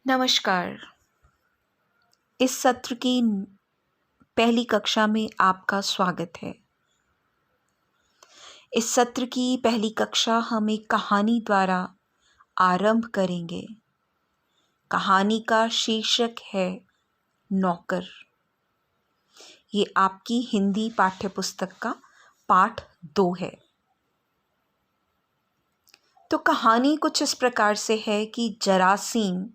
नमस्कार। इस सत्र की पहली कक्षा में आपका स्वागत है। इस सत्र की पहली कक्षा हम एक कहानी द्वारा आरंभ करेंगे। कहानी का शीर्षक है नौकर। ये आपकी हिंदी पाठ्यपुस्तक का पाठ 2 है। तो कहानी कुछ इस प्रकार से है कि जरासीम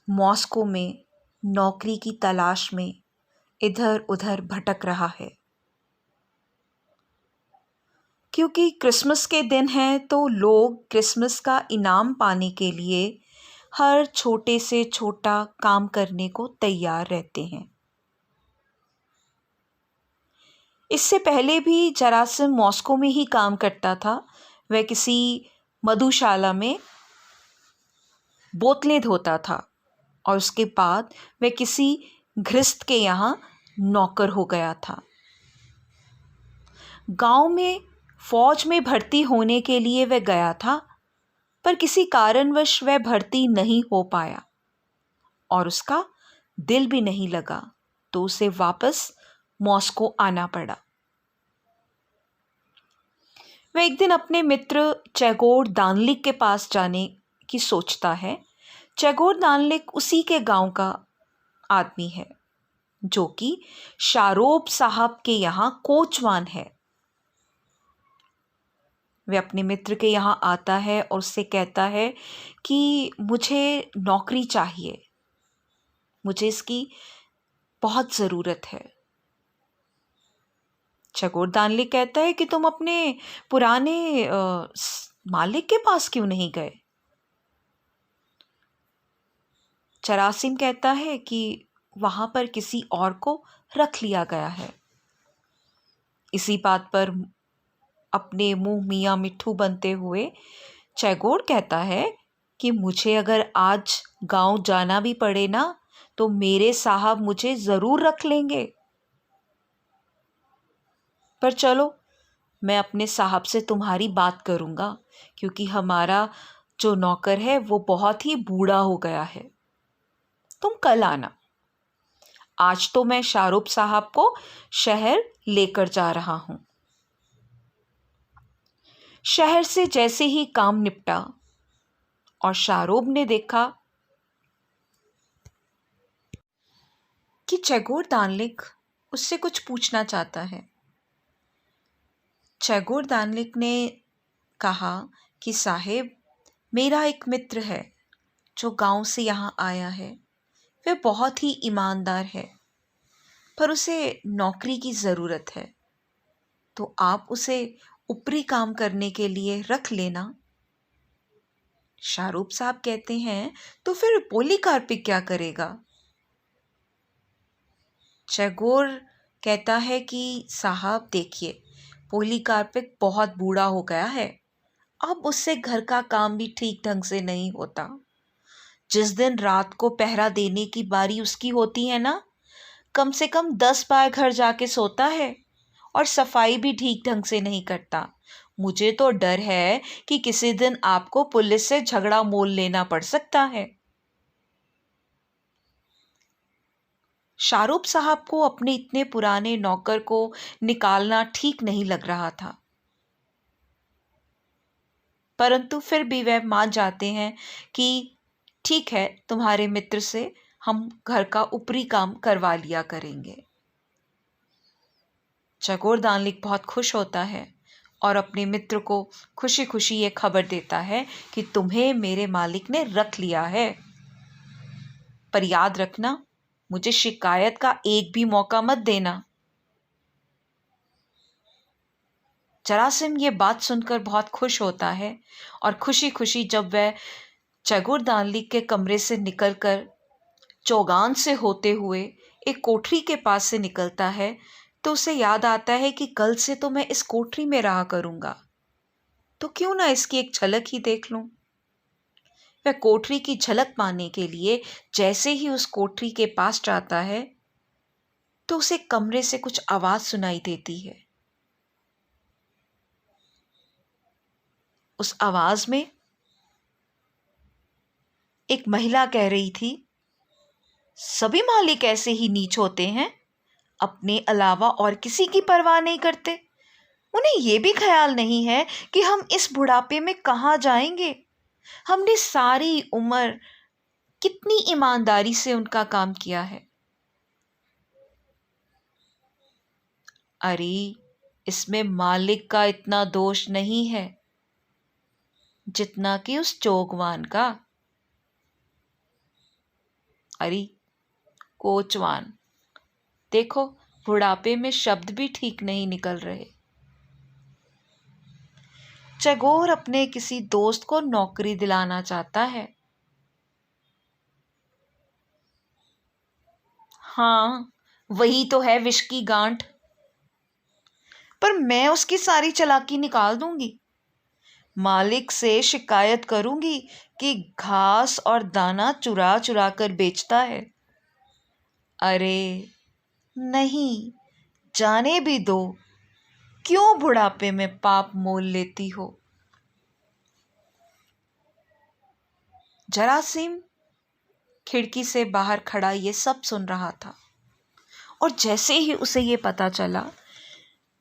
मॉस्को में नौकरी की तलाश में इधर उधर भटक रहा है। क्योंकि क्रिसमस के दिन हैं तो लोग क्रिसमस का इनाम पाने के लिए हर छोटे से छोटा काम करने को तैयार रहते हैं। इससे पहले भी जरासिम मॉस्को में ही काम करता था। वह किसी मधुशाला में बोतलें धोता था और उसके बाद वह किसी गृहस्थ के यहाँ नौकर हो गया था। गांव में फौज में भर्ती होने के लिए वह गया था, पर किसी कारणवश वह भर्ती नहीं हो पाया और उसका दिल भी नहीं लगा, तो उसे वापस मॉस्को आना पड़ा। वह एक दिन अपने मित्र चैगोर दानलिक के पास जाने की सोचता है। चैगोर दानलिक उसी के गांव का आदमी है, जो कि शारोब साहब के यहाँ कोचवान है। वह अपने मित्र के यहाँ आता है और उससे कहता है कि मुझे नौकरी चाहिए, मुझे इसकी बहुत ज़रूरत है। चकोर दानले कहता है कि तुम अपने पुराने मालिक के पास क्यों नहीं गए। चरासिम कहता है कि वहां पर किसी और को रख लिया गया है। इसी बात पर अपने मुंह मियाँ मिट्ठू बनते हुए चैगोर कहता है कि मुझे अगर आज गांव जाना भी पड़े ना, तो मेरे साहब मुझे ज़रूर रख लेंगे। पर चलो, मैं अपने साहब से तुम्हारी बात करूँगा, क्योंकि हमारा जो नौकर है वो बहुत ही बूढ़ा हो गया है। तुम कल आना। आज तो मैं शारूब साहब को शहर लेकर जा रहा हूँ। शहर से जैसे ही काम निपटा और शारूब ने देखा कि चैगोर दानलिक उससे कुछ पूछना चाहता है। चैगोर दानलिक ने कहा कि साहेब, मेरा एक मित्र है जो गांव से यहाँ आया है। वह बहुत ही ईमानदार है, पर उसे नौकरी की ज़रूरत है, तो आप उसे ऊपरी काम करने के लिए रख लेना। शारूब साहब कहते हैं, तो फिर पोलीकार्पिक क्या करेगा। चैगोर कहता है कि साहब देखिए, पोलीकार्पिक बहुत बूढ़ा हो गया है, अब उससे घर का काम भी ठीक ढंग से नहीं होता। जिस दिन रात को पहरा देने की बारी उसकी होती है ना, कम से कम 10 बार घर जाके सोता है और सफाई भी ठीक ढंग से नहीं करता। मुझे तो डर है कि किसी दिन आपको पुलिस से झगड़ा मोल लेना पड़ सकता है। शारूब साहब को अपने इतने पुराने नौकर को निकालना ठीक नहीं लग रहा था, परंतु फिर भी वह मान जाते हैं कि ठीक है, तुम्हारे मित्र से हम घर का ऊपरी काम करवा लिया करेंगे। चकोर दानलिक बहुत खुश होता है और अपने मित्र को खुशी खुशी ये खबर देता है कि तुम्हें मेरे मालिक ने रख लिया है, पर याद रखना, मुझे शिकायत का एक भी मौका मत देना। जरासिम ये बात सुनकर बहुत खुश होता है और खुशी खुशी जब वह चैगोर दानलिक के कमरे से निकलकर चौगान से होते हुए एक कोठरी के पास से निकलता है, तो उसे याद आता है कि कल से तो मैं इस कोठरी में रहा करूंगा, तो क्यों ना इसकी एक झलक ही देख लूं। वह कोठरी की झलक पाने के लिए जैसे ही उस कोठरी के पास जाता है, तो उसे कमरे से कुछ आवाज सुनाई देती है। उस आवाज में एक महिला कह रही थी, सभी मालिक ऐसे ही नीच होते हैं, अपने अलावा और किसी की परवाह नहीं करते। उन्हें ये भी ख्याल नहीं है कि हम इस बुढ़ापे में कहाँ जाएंगे। हमने सारी उम्र कितनी ईमानदारी से उनका काम किया है। अरे, इसमें मालिक का इतना दोष नहीं है जितना कि उस चोगवान का। अरे कोचवान, देखो बुढ़ापे में शब्द भी ठीक नहीं निकल रहे। चैगोर अपने किसी दोस्त को नौकरी दिलाना चाहता है। हाँ, वही तो है विष की गांठ। पर मैं उसकी सारी चालाकी निकाल दूंगी। मालिक से शिकायत करूंगी कि घास और दाना चुरा चुरा कर बेचता है। अरे नहीं, जाने भी दो। क्यों बुढ़ापे में पाप मोल लेती हो। जरासीम खिड़की से बाहर खड़ा ये सब सुन रहा था, और जैसे ही उसे ये पता चला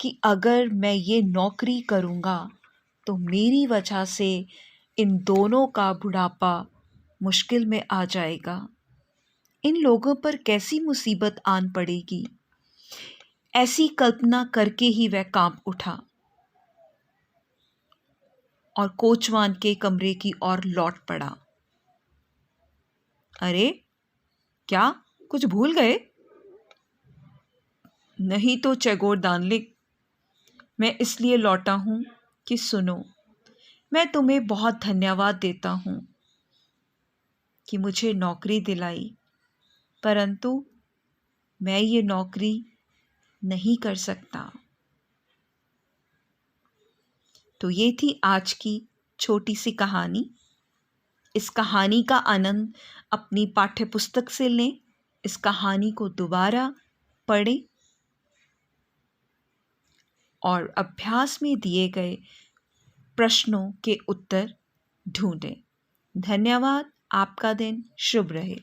कि अगर मैं ये नौकरी करूँगा तो मेरी वजह से इन दोनों का बुढ़ापा मुश्किल में आ जाएगा, इन लोगों पर कैसी मुसीबत आन पड़ेगी, ऐसी कल्पना करके ही वह कांप उठा और कोचवान के कमरे की ओर लौट पड़ा। अरे क्या कुछ भूल गए? नहीं तो चैगोर दानलिक, मैं इसलिए लौटा हूँ कि सुनो, मैं तुम्हें बहुत धन्यवाद देता हूँ कि मुझे नौकरी दिलाई, परंतु मैं ये नौकरी नहीं कर सकता। तो ये थी आज की छोटी सी कहानी। इस कहानी का आनंद अपनी पाठ्य पुस्तक से लें। इस कहानी को दोबारा पढ़ें और अभ्यास में दिए गए प्रश्नों के उत्तर ढूंढें। धन्यवाद। आपका दिन शुभ रहे।